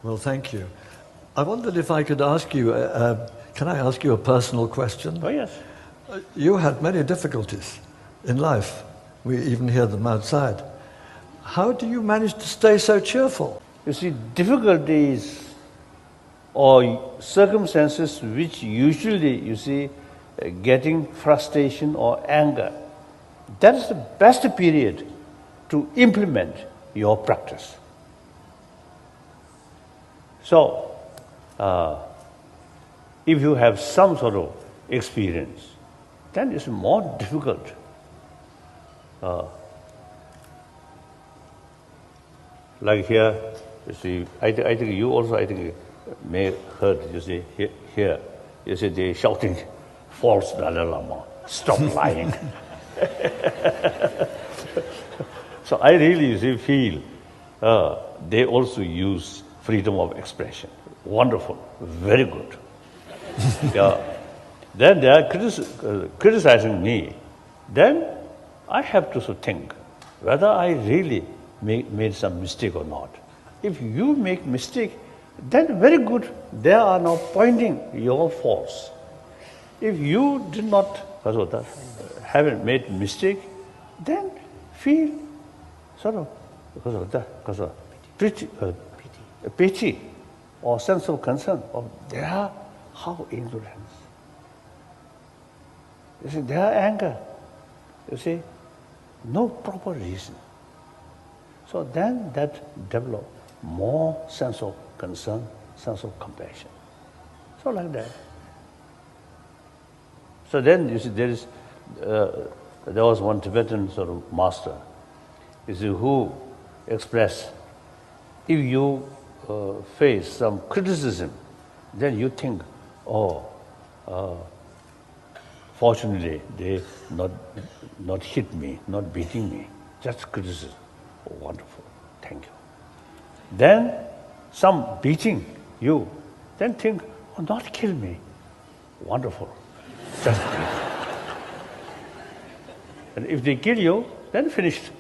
Well, thank you. I wondered if I could ask you, can I ask you a personal question? Oh, yes. You had many difficulties in life. We even hear them outside. How do you manage to stay so cheerful? You see, difficulties or circumstances which usually, you see, getting frustration or anger, that is the best period to implement your practice. So, if you have some sort of experience, then it's more difficult. Like here, you see, I think you also, I think, may heard, you see, here, you see, they shouting, false Dalai Lama, stop lying. So I really, you see, feel they also use freedom of expression. Wonderful, very good. Yeah. Then they are criticizing me. Then I have to think whether I really made some mistake or not. If you make mistake, then very good. They are now pointing your faults. If you did not haven't made mistake, then feel sort of pity or sense of concern of their how ignorance. You see, their anger. You see, no proper reason. So then that develop more sense of concern, sense of compassion. So like that. So then you see there was one Tibetan sort of master, you see, who expressed, if you face some criticism, then you think, fortunately they not hit me, not beating me, just criticism. Oh, wonderful, thank you. Then some beating you, then think, not kill me. Wonderful, just beat. And if they kill you, then finished.